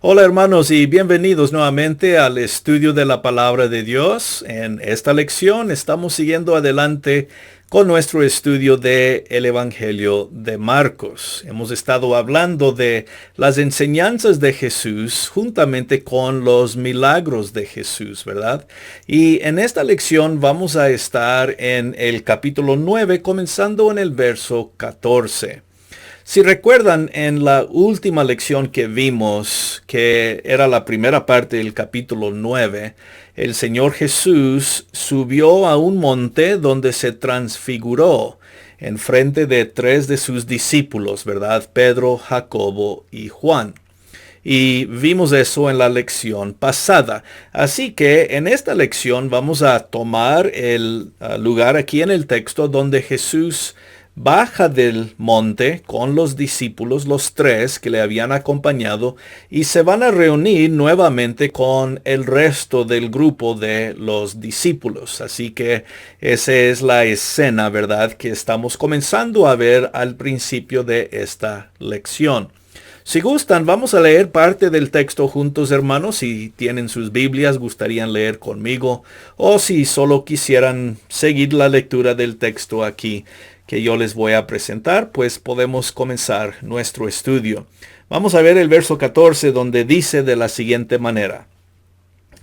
Hola hermanos y bienvenidos nuevamente al estudio de la palabra de Dios. En esta lección estamos siguiendo adelante con nuestro estudio de el Evangelio de Marcos. Hemos estado hablando de las enseñanzas de Jesús juntamente con los milagros de Jesús, ¿verdad? Y en esta lección vamos a estar en el capítulo 9, comenzando en el verso 14. Si recuerdan, en la última lección que vimos, que era la primera parte del capítulo 9, el Señor Jesús subió a un monte donde se transfiguró en frente de tres de sus discípulos, ¿verdad? Pedro, Jacobo y Juan. Y vimos eso en la lección pasada. Así que en esta lección vamos a tomar el lugar aquí en el texto donde Jesús baja del monte con los discípulos, los tres que le habían acompañado, y se van a reunir nuevamente con el resto del grupo de los discípulos. Así que esa es la escena, ¿verdad?, que estamos comenzando a ver al principio de esta lección. Si gustan, vamos a leer parte del texto juntos, hermanos. Si tienen sus Biblias, gustarían leer conmigo, o si solo quisieran seguir la lectura del texto aquí que yo les voy a presentar, pues podemos comenzar nuestro estudio. Vamos a ver el verso 14, donde dice de la siguiente manera: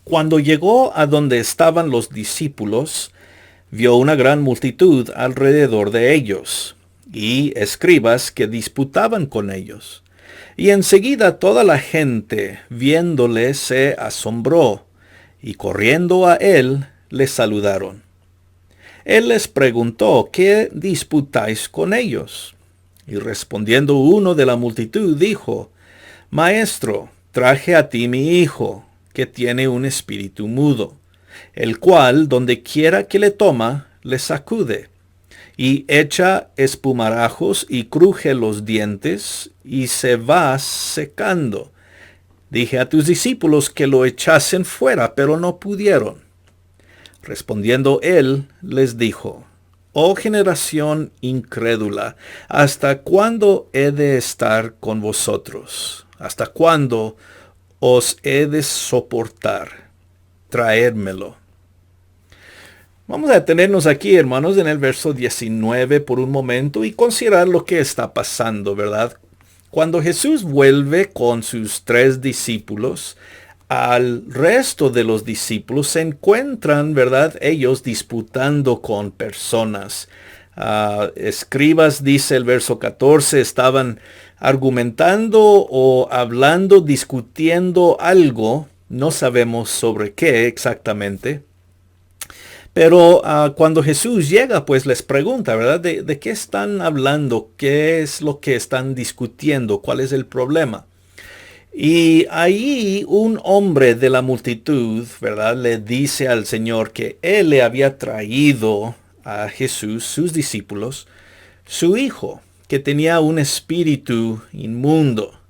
Cuando llegó a donde estaban los discípulos, vio una gran multitud alrededor de ellos, y escribas que disputaban con ellos. Y enseguida toda la gente, viéndole, se asombró, y corriendo a él, le saludaron. Él les preguntó: ¿qué disputáis con ellos? Y respondiendo uno de la multitud, dijo: Maestro, traje a ti mi hijo, que tiene un espíritu mudo, el cual, donde quiera que le toma, le sacude, y echa espumarajos y cruje los dientes, y se va secando. Dije a tus discípulos que lo echasen fuera, pero no pudieron. Respondiendo él, les dijo: Oh generación incrédula, ¿hasta cuándo he de estar con vosotros? ¿Hasta cuándo os he de soportar? Traédmelo. Vamos a detenernos aquí, hermanos, en el verso 19 por un momento y considerar lo que está pasando, ¿verdad? Cuando Jesús vuelve con sus tres discípulos, al resto de los discípulos se encuentran, ¿verdad?, ellos disputando con personas. Escribas, dice el verso 14, estaban argumentando o hablando, discutiendo algo, no sabemos sobre qué exactamente. Pero cuando Jesús llega, pues les pregunta, ¿verdad? ¿De qué están hablando? ¿Qué es lo que están discutiendo? ¿Cuál es el problema? Y ahí un hombre de la multitud, ¿verdad?, le dice al Señor que él le había traído a Jesús, sus discípulos, su hijo, que tenía un espíritu inmundo.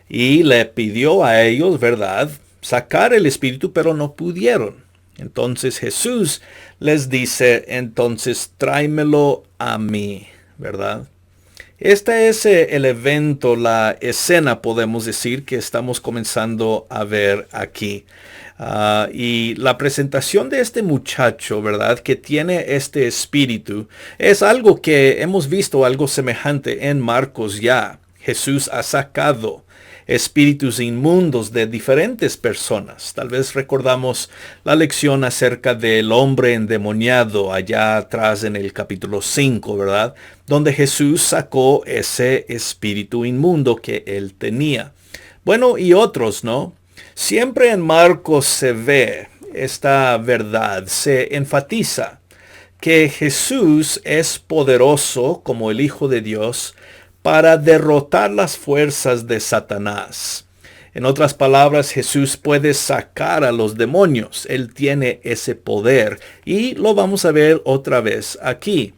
Y le pidió a ellos, ¿verdad?, sacar el espíritu, pero no pudieron. Entonces Jesús les dice: entonces tráemelo a mí, ¿verdad? Este es el evento, la escena, podemos decir, que estamos comenzando a ver aquí. Y la presentación de este muchacho, ¿verdad?, que tiene este espíritu, es algo que hemos visto, algo semejante en Marcos ya. Jesús ha sacado espíritus inmundos de diferentes personas. Tal vez recordamos la lección acerca del hombre endemoniado allá atrás en el capítulo 5, ¿verdad?, donde Jesús sacó ese espíritu inmundo que él tenía. Bueno, y otros, ¿no? Siempre en Marcos se ve esta verdad, se enfatiza que Jesús es poderoso como el Hijo de Dios para derrotar las fuerzas de Satanás. En otras palabras, Jesús puede sacar a los demonios. Él tiene ese poder y lo vamos a ver otra vez aquí.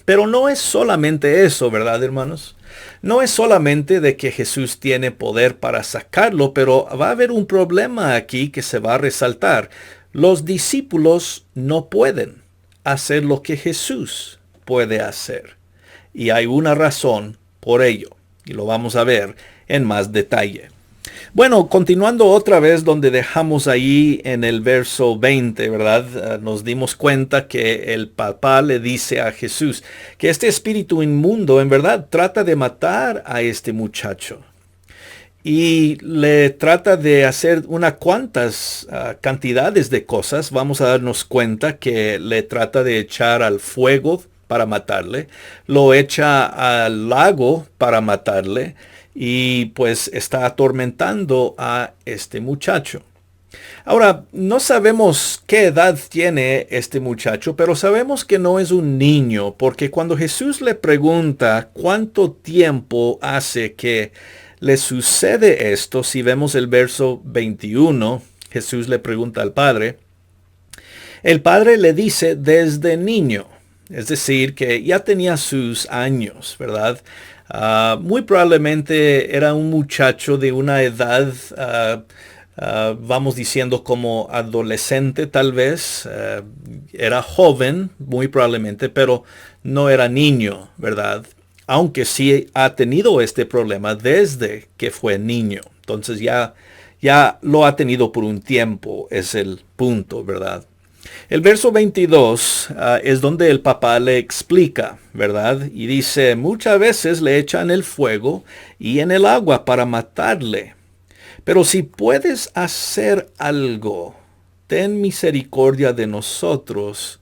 Pero no es solamente eso, ¿verdad, hermanos? No es solamente de que Jesús tiene poder para sacarlo, pero va a haber un problema aquí que se va a resaltar. Los discípulos no pueden hacer lo que Jesús puede hacer. Y hay una razón por ello, y lo vamos a ver en más detalle. Bueno, continuando otra vez donde dejamos ahí en el verso 20, ¿verdad? Nos dimos cuenta que el papá le dice a Jesús que este espíritu inmundo en verdad trata de matar a este muchacho. Y le trata de hacer unas cuantas cantidades de cosas. Vamos a darnos cuenta que le trata de echar al fuego para matarle. Lo echa al lago para matarle. Y pues está atormentando a este muchacho. Ahora, no sabemos qué edad tiene este muchacho, pero sabemos que no es un niño, porque cuando Jesús le pregunta cuánto tiempo hace que le sucede esto, si vemos el verso 21, Jesús le pregunta al Padre, el Padre le dice desde niño, es decir, que ya tenía sus años, ¿verdad? Muy probablemente era un muchacho de una edad, vamos diciendo como adolescente tal vez, era joven, muy probablemente, pero no era niño, ¿verdad? Aunque sí ha tenido este problema desde que fue niño. Entonces ya lo ha tenido por un tiempo, es el punto, ¿verdad? El verso 22 es donde el papá le explica, ¿verdad? Y dice, muchas veces le echan el fuego y en el agua para matarle. Pero si puedes hacer algo, ten misericordia de nosotros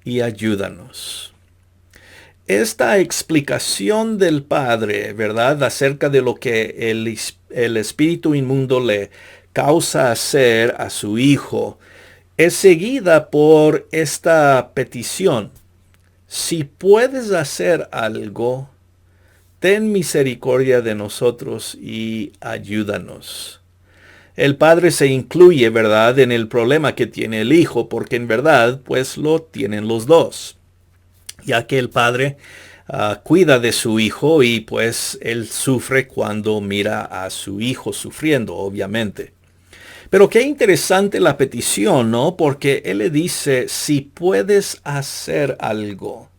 y ayúdanos. Esta explicación del Padre, ¿verdad? Acerca de lo que el espíritu inmundo le causa hacer a su hijo, es seguida por esta petición. Si puedes hacer algo, ten misericordia de nosotros y ayúdanos. El padre se incluye, ¿verdad?, en el problema que tiene el hijo, porque en verdad, pues lo tienen los dos. Ya que el padre cuida de su hijo y pues él sufre cuando mira a su hijo sufriendo, obviamente. Pero qué interesante la petición, ¿no? Porque él le dice, si puedes hacer algo.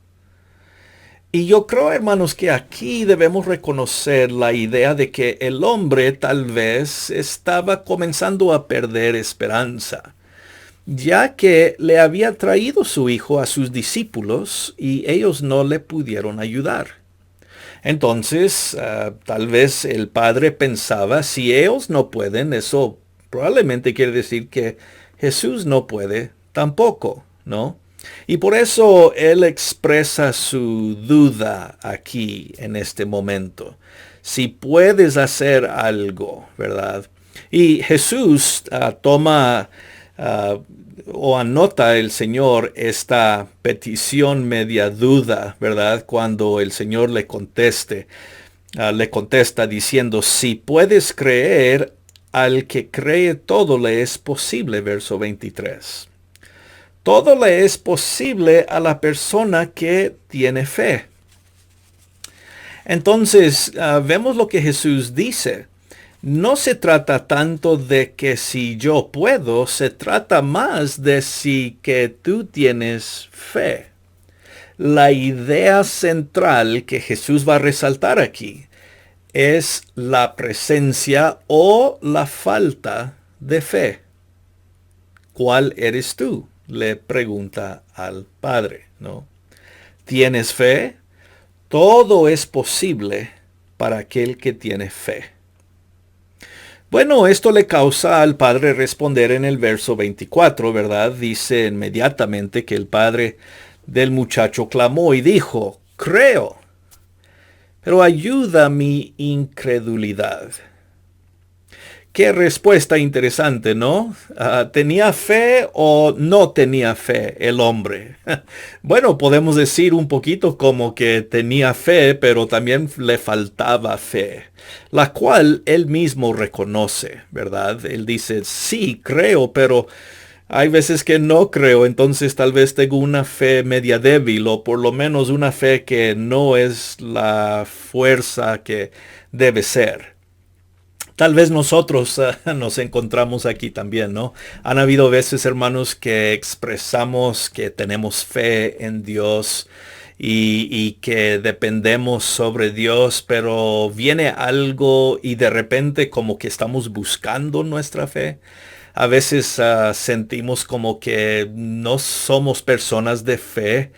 Y yo creo, hermanos, que aquí debemos reconocer la idea de que el hombre tal vez estaba comenzando a perder esperanza, ya que le había traído su hijo a sus discípulos y ellos no le pudieron ayudar. Entonces, tal vez el padre pensaba, si ellos no pueden, eso probablemente quiere decir que Jesús no puede tampoco, ¿no? Y por eso él expresa su duda aquí en este momento. Si puedes hacer algo, ¿verdad? Y Jesús toma o anota el Señor esta petición media duda, ¿verdad? Cuando el Señor le contesta diciendo, si puedes creer, al que cree todo le es posible, verso 23. Todo le es posible a la persona que tiene fe. Entonces, vemos lo que Jesús dice. No se trata tanto de que si yo puedo, se trata más de si que tú tienes fe. La idea central que Jesús va a resaltar aquí es la presencia o la falta de fe. ¿Cuál eres tú?, le pregunta al Padre, ¿no? ¿Tienes fe? Todo es posible para aquel que tiene fe. Bueno, esto le causa al padre responder en el verso 24, ¿verdad? Dice inmediatamente que el padre del muchacho clamó y dijo, creo, pero ayuda mi incredulidad. Qué respuesta interesante, ¿no? ¿Tenía fe o no tenía fe el hombre? Bueno, podemos decir un poquito como que tenía fe, pero también le faltaba fe, la cual él mismo reconoce, ¿verdad? Él dice, sí, creo, pero hay veces que no creo, entonces tal vez tengo una fe media débil o por lo menos una fe que no es la fuerza que debe ser. Tal vez nosotros nos encontramos aquí también, ¿no? Han habido veces, hermanos, que expresamos que tenemos fe en Dios y que dependemos sobre Dios, pero viene algo y de repente como que estamos buscando nuestra fe. A veces sentimos como que no somos personas de fe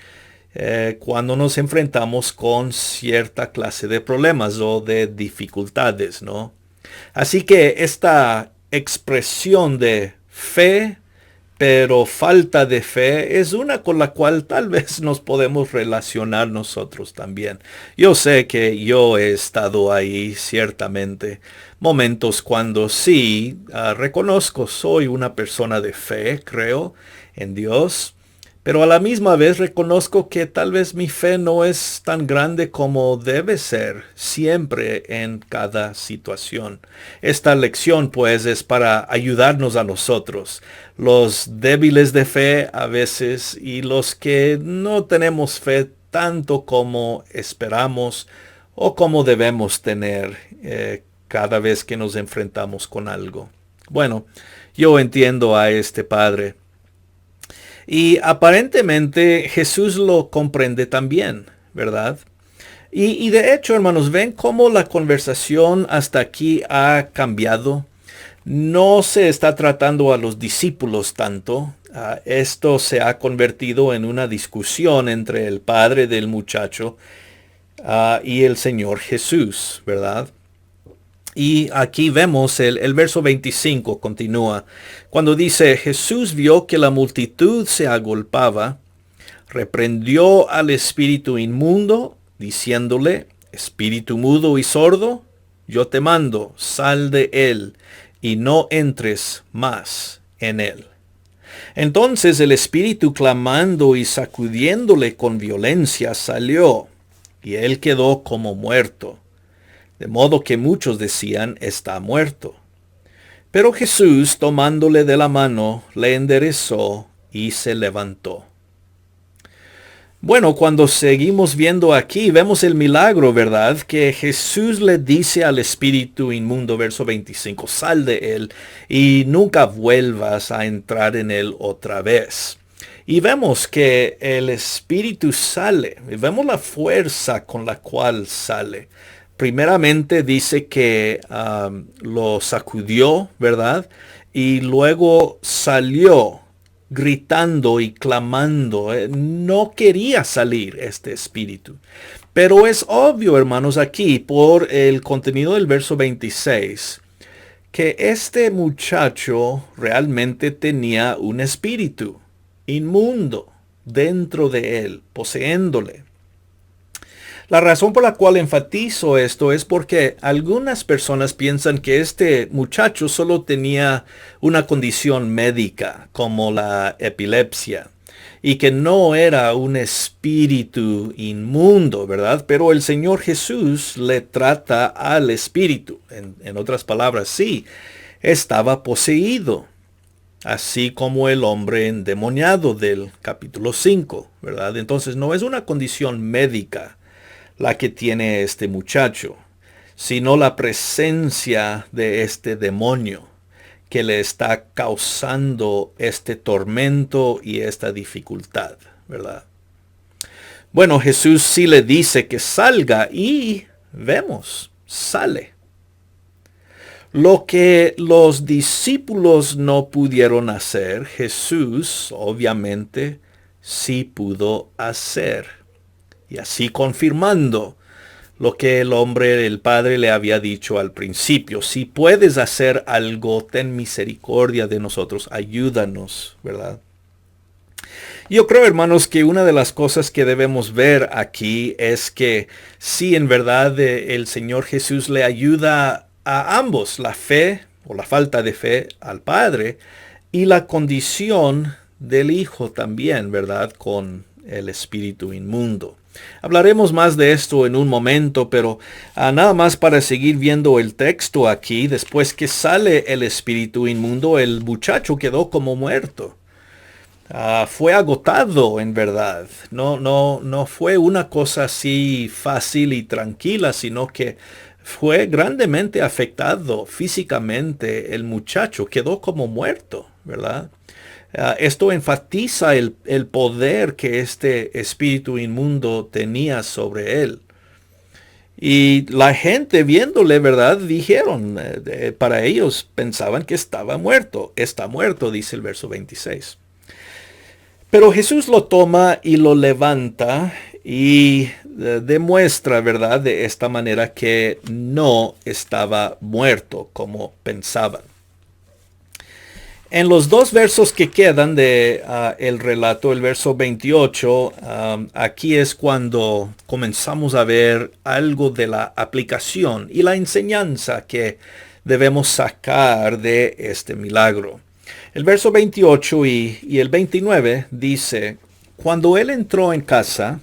cuando nos enfrentamos con cierta clase de problemas o de dificultades, ¿no? Así que esta expresión de fe, pero falta de fe, es una con la cual tal vez nos podemos relacionar nosotros también. Yo sé que yo he estado ahí ciertamente, momentos cuando sí reconozco, soy una persona de fe, creo en Dios. Pero a la misma vez reconozco que tal vez mi fe no es tan grande como debe ser siempre en cada situación. Esta lección pues es para ayudarnos a nosotros, los débiles de fe a veces y los que no tenemos fe tanto como esperamos o como debemos tener cada vez que nos enfrentamos con algo. Bueno, yo entiendo a este padre. Y aparentemente Jesús lo comprende también, ¿verdad? Y de hecho, hermanos, ven cómo la conversación hasta aquí ha cambiado. No se está tratando a los discípulos tanto. Esto se ha convertido en una discusión entre el padre del muchacho y el Señor Jesús, ¿verdad? Y aquí vemos el verso 25 continúa. Cuando dice, Jesús vio que la multitud se agolpaba, reprendió al espíritu inmundo, diciéndole, espíritu mudo y sordo, yo te mando, sal de él, y no entres más en él. Entonces el espíritu clamando y sacudiéndole con violencia salió, y él quedó como muerto. De modo que muchos decían, está muerto. Pero Jesús, tomándole de la mano, le enderezó y se levantó. Bueno, cuando seguimos viendo aquí, vemos el milagro, ¿verdad? Que Jesús le dice al espíritu inmundo, verso 25, sal de él y nunca vuelvas a entrar en él otra vez. Y vemos que el espíritu sale, y vemos la fuerza con la cual sale. Primeramente dice que lo sacudió, ¿verdad? Y luego salió gritando y clamando. No quería salir este espíritu. Pero es obvio, hermanos, aquí por el contenido del verso 26, que este muchacho realmente tenía un espíritu inmundo dentro de él, poseéndole. La razón por la cual enfatizo esto es porque algunas personas piensan que este muchacho solo tenía una condición médica como la epilepsia y que no era un espíritu inmundo, ¿verdad? Pero el Señor Jesús le trata al espíritu. En otras palabras, sí, estaba poseído, así como el hombre endemoniado del capítulo 5, ¿verdad? Entonces no es una condición médica la que tiene este muchacho, sino la presencia de este demonio que le está causando este tormento y esta dificultad, ¿verdad? Bueno, Jesús sí le dice que salga y vemos, sale. Lo que los discípulos no pudieron hacer, Jesús obviamente sí pudo hacer. Y así confirmando lo que el Padre le había dicho al principio. Si puedes hacer algo, ten misericordia de nosotros, ayúdanos, ¿verdad? Yo creo, hermanos, que una de las cosas que debemos ver aquí es que sí, en verdad, el Señor Jesús le ayuda a ambos, la fe o la falta de fe al Padre y la condición del Hijo también, ¿verdad? Con el espíritu inmundo. Hablaremos más de esto en un momento, pero nada más para seguir viendo el texto aquí, después que sale el espíritu inmundo, el muchacho quedó como muerto. Fue agotado en verdad. No fue una cosa así fácil y tranquila, sino que fue grandemente afectado físicamente. El muchacho quedó como muerto, ¿verdad? Esto enfatiza el poder que este espíritu inmundo tenía sobre él. Y la gente viéndole, ¿verdad? Dijeron, para ellos pensaban que estaba muerto. Está muerto, dice el verso 26. Pero Jesús lo toma y lo levanta y demuestra, ¿verdad? De esta manera que no estaba muerto como pensaban. En los dos versos que quedan de el relato, el verso 28, aquí es cuando comenzamos a ver algo de la aplicación y la enseñanza que debemos sacar de este milagro. El verso 28 y el 29 dice, cuando él entró en casa,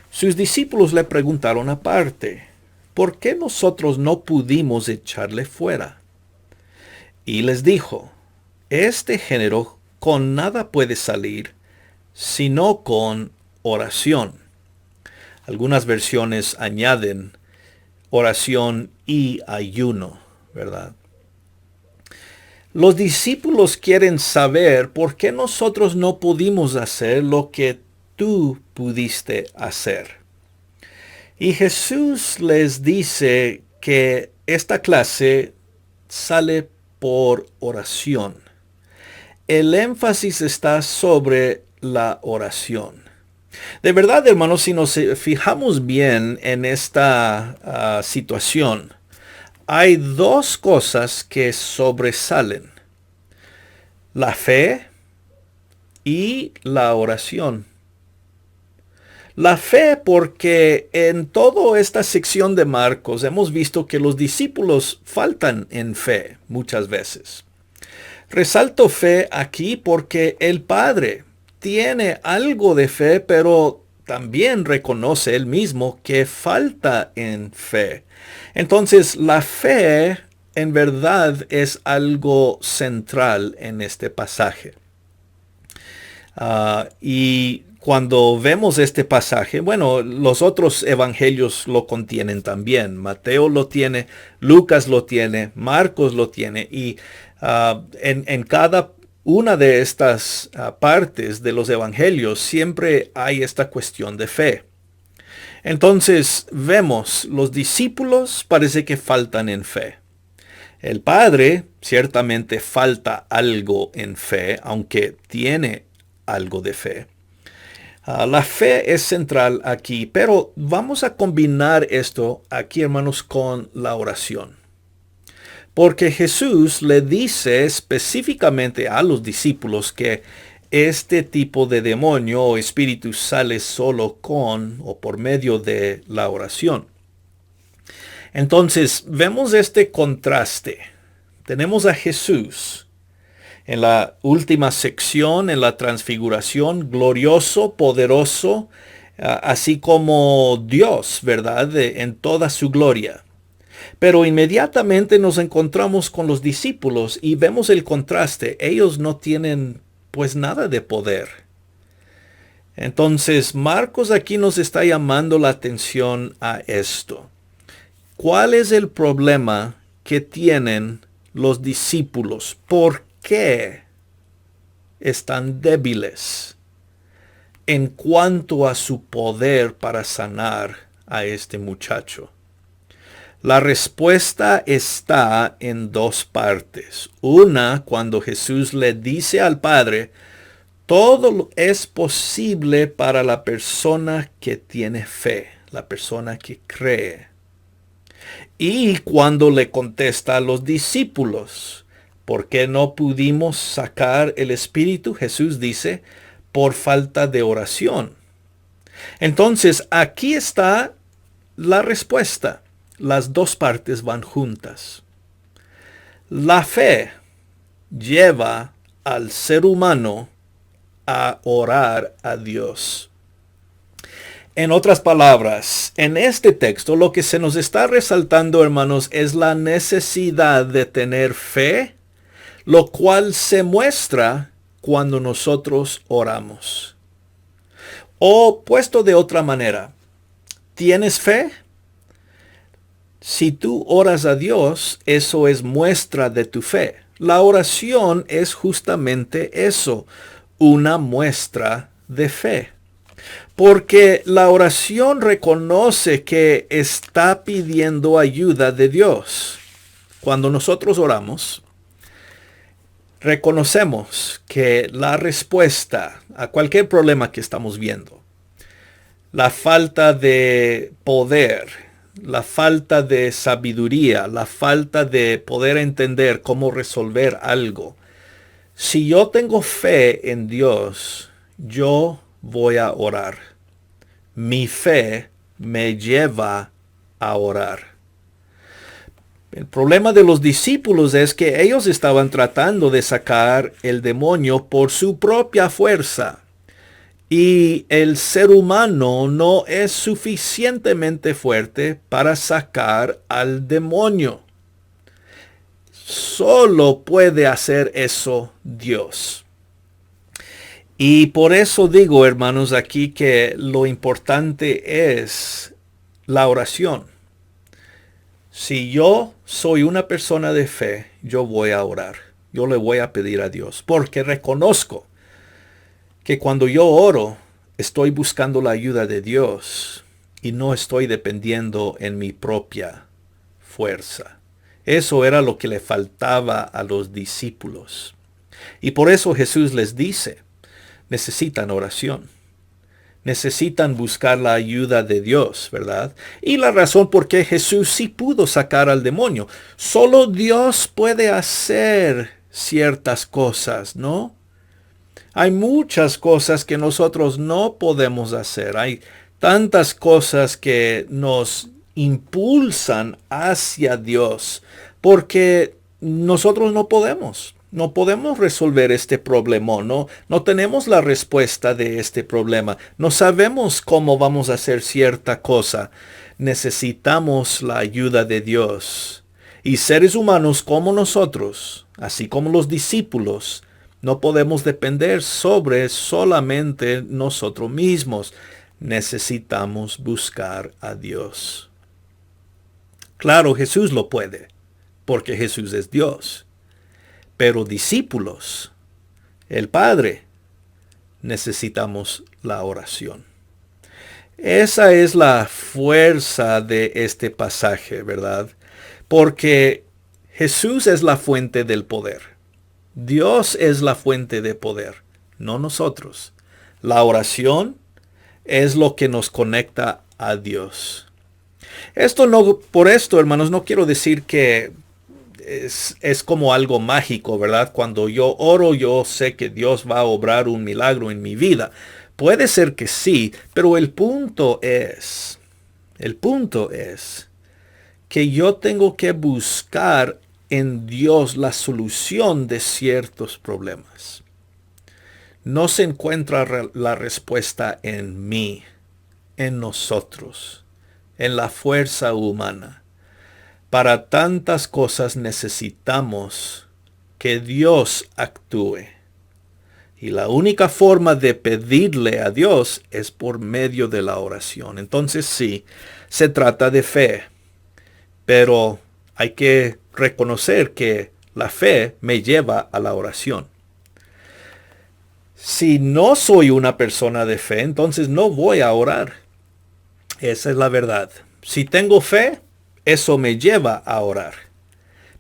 sus discípulos le preguntaron aparte, ¿por qué nosotros no pudimos echarle fuera? Y les dijo, este género con nada puede salir, sino con oración. Algunas versiones añaden oración y ayuno, ¿verdad? Los discípulos quieren saber por qué nosotros no pudimos hacer lo que tú pudiste hacer. Y Jesús les dice que esta clase sale por oración. El énfasis está sobre la oración. De verdad, hermanos, si nos fijamos bien en esta situación, hay dos cosas que sobresalen: la fe y la oración. La fe, porque en toda esta sección de Marcos hemos visto que los discípulos faltan en fe muchas veces. Resalto fe aquí porque el Padre tiene algo de fe, pero también reconoce él mismo que falta en fe. Entonces, la fe en verdad es algo central en este pasaje. Y cuando vemos este pasaje, bueno, los otros evangelios lo contienen también. Mateo lo tiene, Lucas lo tiene, Marcos lo tiene. Y en cada una de estas partes de los evangelios siempre hay esta cuestión de fe. Entonces vemos, los discípulos parece que faltan en fe. El Padre ciertamente falta algo en fe, aunque tiene algo de fe. La fe es central aquí, pero vamos a combinar esto aquí, hermanos, con la oración. Porque Jesús le dice específicamente a los discípulos que este tipo de demonio o espíritu sale solo con o por medio de la oración. Entonces, vemos este contraste. Tenemos a Jesús en la última sección, en la transfiguración, glorioso, poderoso, así como Dios, ¿verdad? En toda su gloria. Pero inmediatamente nos encontramos con los discípulos y vemos el contraste. Ellos no tienen pues nada de poder. Entonces, Marcos aquí nos está llamando la atención a esto. ¿Cuál es el problema que tienen los discípulos? ¿Por qué están débiles en cuanto a su poder para sanar a este muchacho? La respuesta está en dos partes. Una, cuando Jesús le dice al Padre, todo es posible para la persona que tiene fe, la persona que cree. Y cuando le contesta a los discípulos, ¿por qué no pudimos sacar el espíritu? Jesús dice, por falta de oración. Entonces, aquí está la respuesta. Las dos partes van juntas. La fe lleva al ser humano a orar a Dios. En otras palabras, en este texto lo que se nos está resaltando, hermanos, es la necesidad de tener fe, lo cual se muestra cuando nosotros oramos. O puesto de otra manera, ¿tienes fe? Si tú oras a Dios, eso es muestra de tu fe. La oración es justamente eso, una muestra de fe. Porque la oración reconoce que está pidiendo ayuda de Dios. Cuando nosotros oramos, reconocemos que la respuesta a cualquier problema que estamos viendo, la falta de poder, la falta de sabiduría, la falta de poder entender cómo resolver algo, si yo tengo fe en Dios, yo voy a orar. Mi fe me lleva a orar. El problema de los discípulos es que ellos estaban tratando de sacar el demonio por su propia fuerza. Y el ser humano no es suficientemente fuerte para sacar al demonio. Solo puede hacer eso Dios. Y por eso digo, hermanos, aquí que lo importante es la oración. Si yo soy una persona de fe, yo voy a orar. Yo le voy a pedir a Dios, porque reconozco que cuando yo oro, estoy buscando la ayuda de Dios y no estoy dependiendo en mi propia fuerza. Eso era lo que le faltaba a los discípulos. Y por eso Jesús les dice, necesitan oración. Necesitan buscar la ayuda de Dios, ¿verdad? Y la razón por qué Jesús sí pudo sacar al demonio. Solo Dios puede hacer ciertas cosas, ¿no? Hay muchas cosas que nosotros no podemos hacer. Hay tantas cosas que nos impulsan hacia Dios porque nosotros no podemos. No podemos resolver este problema, no tenemos la respuesta de este problema. No sabemos cómo vamos a hacer cierta cosa. Necesitamos la ayuda de Dios. Y seres humanos como nosotros, así como los discípulos, no podemos depender sobre solamente nosotros mismos. Necesitamos buscar a Dios. Claro, Jesús lo puede, porque Jesús es Dios. Pero discípulos, el Padre, necesitamos la oración. Esa es la fuerza de este pasaje, ¿verdad? Porque Jesús es la fuente del poder. Dios es la fuente de poder, no nosotros. La oración es lo que nos conecta a Dios. Por esto, hermanos, no quiero decir que es como algo mágico, ¿verdad? Cuando yo oro, yo sé que Dios va a obrar un milagro en mi vida. Puede ser que sí, pero el punto es que yo tengo que buscar en Dios la solución de ciertos problemas. No se encuentra la respuesta en mí, en nosotros, en la fuerza humana. Para tantas cosas necesitamos que Dios actúe. Y la única forma de pedirle a Dios es por medio de la oración. Entonces sí, se trata de fe. Pero hay que reconocer que la fe me lleva a la oración. Si no soy una persona de fe, entonces no voy a orar. Esa es la verdad. Si tengo fe, eso me lleva a orar.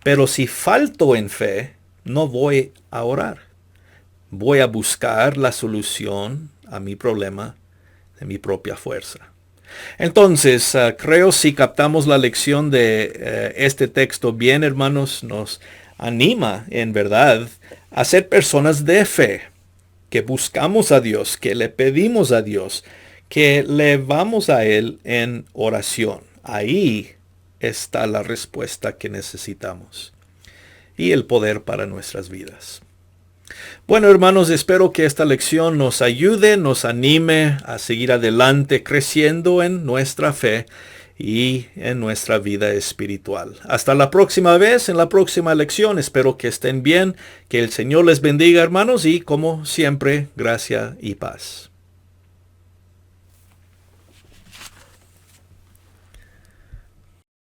Pero si falto en fe, no voy a orar. Voy a buscar la solución a mi problema de mi propia fuerza. Entonces, creo si captamos la lección de este texto bien, hermanos, nos anima en verdad a ser personas de fe, que buscamos a Dios, que le pedimos a Dios, que le vamos a Él en oración. Ahí está la respuesta que necesitamos y el poder para nuestras vidas. Bueno, hermanos, espero que esta lección nos ayude, nos anime a seguir adelante creciendo en nuestra fe y en nuestra vida espiritual. Hasta la próxima vez, en la próxima lección. Espero que estén bien, que el Señor les bendiga, hermanos, y como siempre, gracia y paz.